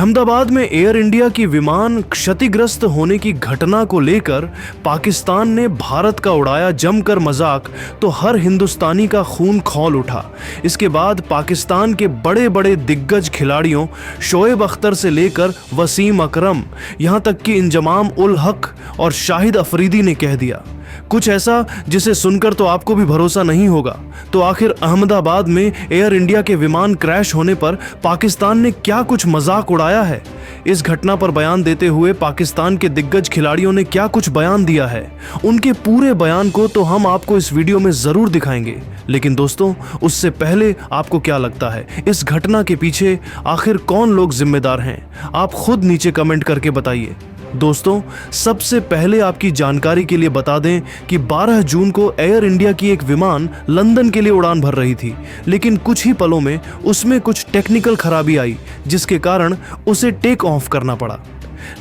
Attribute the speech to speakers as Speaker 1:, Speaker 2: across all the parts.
Speaker 1: अहमदाबाद में air India की विमान क्षतिग्रस्त होने की घटना को लेकर पाकिस्तान ने भारत का उड़ाया जमकर मजाक, तो हर हिंदुस्तानी का खून खौल उठा। इसके बाद पाकिस्तान के बड़े बड़े दिग्गज खिलाड़ियों शोएब अख्तर से लेकर वसीम अकरम, यहां तक कि इंजमाम उल हक और शाहिद अफरीदी ने कह दिया कुछ ऐसा जिसे सुनकर तो आपको भी भरोसा नहीं होगा। तो आखिर अहमदाबाद में एयर इंडिया के विमान क्रैश होने पर पाकिस्तान ने क्या कुछ मजाक उड़ाया है? इस घटना पर बयान देते हुए पाकिस्तान के दिग्गज खिलाड़ियों ने क्या कुछ बयान दिया है, उनके पूरे बयान को तो हम आपको इस वीडियो में जरूर दिखाएंगे। लेकिन दोस्तों, उससे पहले आपको क्या लगता है, इस घटना के पीछे आखिर कौन लोग जिम्मेदार हैं? आप खुद नीचे कमेंट करके बताइए। दोस्तों, सबसे पहले आपकी जानकारी के लिए बता दें कि 12 जून को एयर इंडिया की एक विमान लंदन के लिए उड़ान भर रही थी, लेकिन कुछ ही पलों में उसमें कुछ टेक्निकल खराबी आई, जिसके कारण उसे टेक ऑफ करना पड़ा।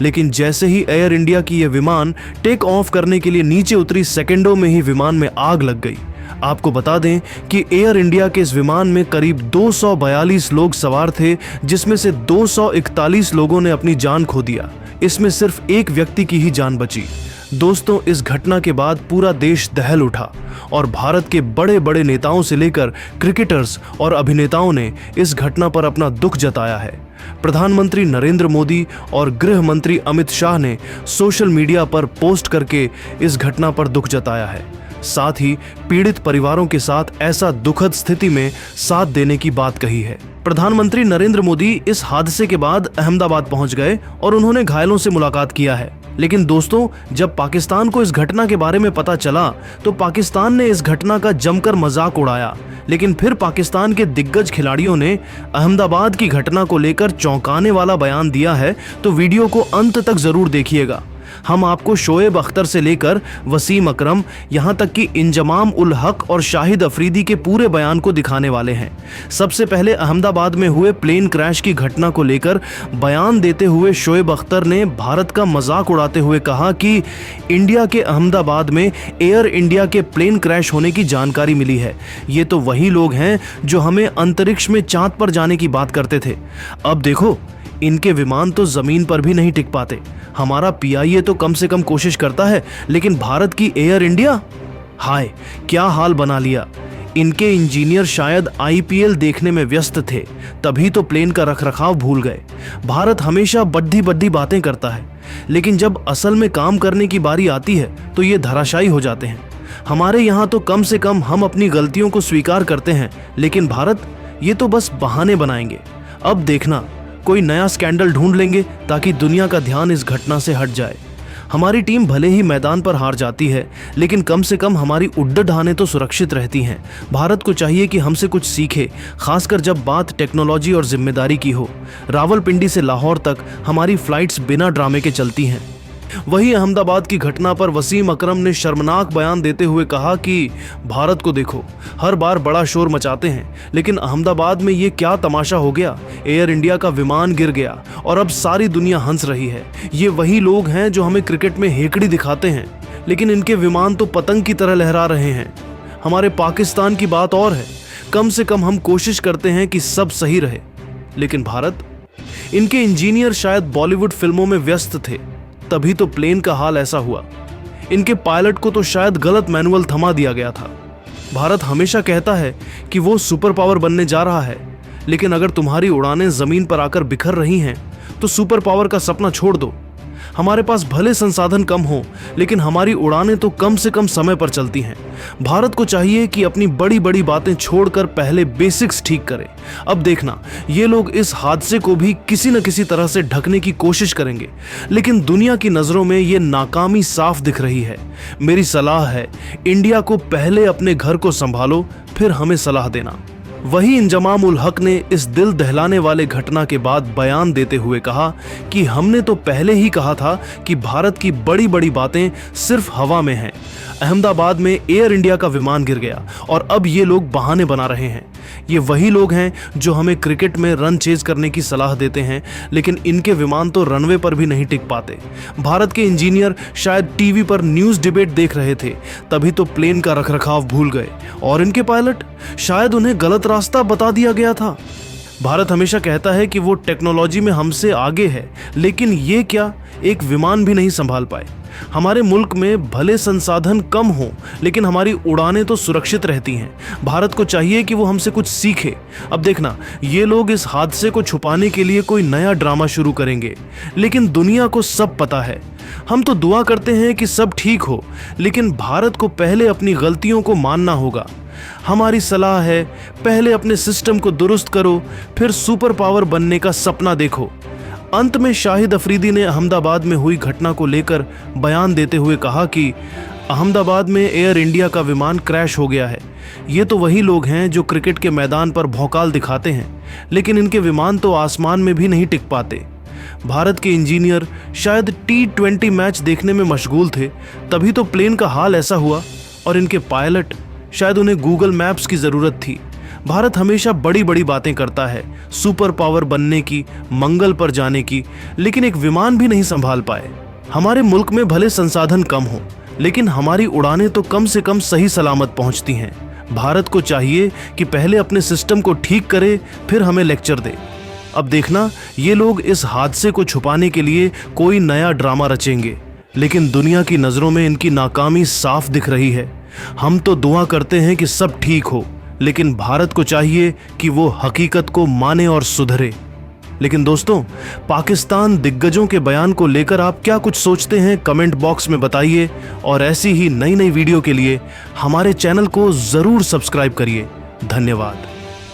Speaker 1: लेकिन जैसे ही एयर इंडिया की यह विमान टेक ऑफ करने के लिए नीचे उतरी, सेकंडों में ही विमान में आग लग गई। आपको बता दें कि एयर इंडिया के इस विमान में करीब 242 लोग सवार थे, जिसमें से 241 लोगों ने अपनी जान खो दिया। इसमें सिर्फ एक व्यक्ति की ही जान बची। दोस्तों, इस घटना के बाद पूरा देश दहल उठा और भारत के बड़े बड़े नेताओं से लेकर क्रिकेटर्स और अभिनेताओं ने इस घटना पर अपना दुख जताया है। प्रधानमंत्री नरेंद्र मोदी और गृह मंत्री अमित शाह ने सोशल मीडिया पर पोस्ट करके इस घटना पर दुख जताया है। साथ ही पीड़ित परिवारों के साथ ऐसा दुखद स्थिति में साथ देने की बात कही है। प्रधानमंत्री नरेंद्र मोदी इस हादसे के बाद अहमदाबाद पहुंच गए और उन्होंने घायलों से मुलाकात किया है। लेकिन दोस्तों, जब पाकिस्तान को इस घटना के बारे में पता चला तो पाकिस्तान ने इस घटना का जमकर मजाक उड़ाया। लेकिन फिर पाकिस्तान के दिग्गज खिलाड़ियों ने अहमदाबाद की घटना को लेकर चौंकाने वाला बयान दिया है। तो वीडियो को अंत तक जरूर देखिएगा। हम आपको शोएब अख्तर से लेकर वसीम अकरम, यहां तक कि इंजमाम उल हक और शाहिद अफरीदी के पूरे बयान को दिखाने वाले हैं। सबसे पहले अहमदाबाद में हुए प्लेन क्रैश की घटना को लेकर बयान देते हुए शोएब अख्तर ने भारत का मजाक उड़ाते हुए कहा कि इंडिया के अहमदाबाद में एयर इंडिया के प्लेन क्रैश होने की जानकारी मिली है। ये तो वही लोग हैं जो हमें अंतरिक्ष में चांद पर जाने की बात करते थे। अब देखो, इनके विमान तो जमीन पर भी नहीं टिक पाते। हमारा पीआईए तो कम से कम कोशिश करता है, लेकिन भारत की एयर इंडिया, हाय क्या हाल बना लिया। इनके इंजीनियर शायद आईपीएल देखने में व्यस्त थे, तभी तो प्लेन का रखरखाव भूल गए। भारत हमेशा बड्डी बड्डी बातें करता है, लेकिन जब असल में काम करने की बारी आती है तो ये धराशायी हो जाते हैं। हमारे यहाँ तो कम से कम हम अपनी गलतियों को स्वीकार करते हैं, लेकिन भारत ये तो बस बहाने बनाएंगे। अब देखना, कोई नया स्कैंडल ढूंढ लेंगे ताकि दुनिया का ध्यान इस घटना से हट जाए। हमारी टीम भले ही मैदान पर हार जाती है, लेकिन कम से कम हमारी उड़ानें तो सुरक्षित रहती हैं। भारत को चाहिए कि हमसे कुछ सीखे, खासकर जब बात टेक्नोलॉजी और जिम्मेदारी की हो। रावलपिंडी से लाहौर तक हमारी फ्लाइट्स बिना ड्रामे के चलती हैं। वहीं अहमदाबाद की घटना पर वसीम अकरम ने शर्मनाक बयान देते हुए कहा कि भारत को देखो, हर बार बड़ा शोर मचाते हैं, लेकिन अहमदाबाद में ये क्या तमाशा हो गया। एयर इंडिया का विमान गिर गया और अब सारी दुनिया हंस रही है। ये वही लोग हैं जो हमें क्रिकेट में हेकड़ी दिखाते हैं, लेकिन इनके विमान तो पतंग की तरह लहरा रहे हैं। हमारे पाकिस्तान की बात और है, कम से कम हम कोशिश करते हैं कि सब सही रहे, लेकिन भारत, इनके इंजीनियर शायद बॉलीवुड फिल्मों में व्यस्त थे, तभी तो प्लेन का हाल ऐसा हुआ। इनके पायलट को तो शायद गलत मैनुअल थमा दिया गया था। भारत हमेशा कहता है कि वो सुपर पावर बनने जा रहा है, लेकिन अगर तुम्हारी उड़ानें जमीन पर आकर बिखर रही हैं तो सुपर पावर का सपना छोड़ दो। हमारे पास भले संसाधन कम हो, लेकिन हमारी उड़ानें तो कम से कम समय पर चलती हैं। भारत को चाहिए कि अपनी बड़ी बड़ी बातें छोड़कर पहले बेसिक्स ठीक करे। अब देखना, ये लोग इस हादसे को भी किसी न किसी तरह से ढकने की कोशिश करेंगे, लेकिन दुनिया की नजरों में ये नाकामी साफ दिख रही है। मेरी सलाह है, इंडिया को पहले अपने घर को संभालो, फिर हमें सलाह देना। वहीं इंजमाम उल हक ने इस दिल दहलाने वाले घटना के बाद बयान देते हुए कहा कि हमने तो पहले ही कहा था कि भारत की बड़ी बड़ी बातें सिर्फ हवा में हैं। अहमदाबाद में एयर इंडिया का विमान गिर गया और अब ये लोग बहाने बना रहे हैं। ये वही लोग हैं जो हमें क्रिकेट में रन चेज करने की सलाह देते हैं, लेकिन इनके विमान तो रनवे पर भी नहीं टिक पाते। भारत के इंजीनियर शायद टीवी पर न्यूज़ डिबेट देख रहे थे, तभी तो प्लेन का रखरखाव भूल गए, और इनके पायलट, शायद उन्हें गलत रास्ता बता दिया गया था। भारत हमेशा कहता है कि वो टेक्नोलॉजी में हमसे आगे है, लेकिन ये क्या, एक विमान भी नहीं संभाल पाए। हमारे मुल्क में भले संसाधन कम हो, लेकिन हमारी उड़ानें तो सुरक्षित रहती हैं। भारत को चाहिए कि वो हमसे कुछ सीखे। अब देखना, ये लोग इस हादसे को छुपाने के लिए कोई नया ड्रामा शुरू करेंगे, लेकिन दुनिया को सब पता है। हम तो दुआ करते हैं कि सब ठीक हो, लेकिन भारत को पहले अपनी गलतियों को मानना होगा। हमारी सलाह है, पहले अपने सिस्टम को दुरुस्त करो, फिर सुपर पावर बनने का सपना देखो। अंत में शाहिद अफरीदी ने अहमदाबाद में हुई घटना को लेकर बयान देते हुए कहा कि अहमदाबाद में एयर इंडिया का विमान क्रैश हो गया है। ये तो वही लोग हैं जो क्रिकेट के मैदान पर भौकाल दिखाते हैं, लेकिन इनके विमान तो आसमान में भी नहीं टिक पाते। भारत के इंजीनियर शायद T20 मैच देखने में मशगूल थे, तभी तो प्लेन का हाल ऐसा हुआ, और इनके पायलट, शायद उन्हें गूगल मैप्स की ज़रूरत थी। भारत हमेशा बड़ी बड़ी बातें करता है, सुपर पावर बनने की, मंगल पर जाने की, लेकिन एक विमान भी नहीं संभाल पाए। हमारे मुल्क में भले संसाधन कम हो, लेकिन हमारी उड़ानें तो कम से कम सही सलामत पहुंचती हैं। भारत को चाहिए कि पहले अपने सिस्टम को ठीक करे, फिर हमें लेक्चर दे। अब देखना, ये लोग इस हादसे को छुपाने के लिए कोई नया ड्रामा रचेंगे, लेकिन दुनिया की नज़रों में इनकी नाकामी साफ दिख रही है। हम तो दुआ करते हैं कि सब ठीक हो, लेकिन भारत को चाहिए कि वो हकीकत को माने और सुधरे। लेकिन दोस्तों, पाकिस्तान दिग्गजों के बयान को लेकर आप क्या कुछ सोचते हैं, कमेंट बॉक्स में बताइए, और ऐसी ही नई नई वीडियो के लिए हमारे चैनल को ज़रूर सब्सक्राइब करिए। धन्यवाद।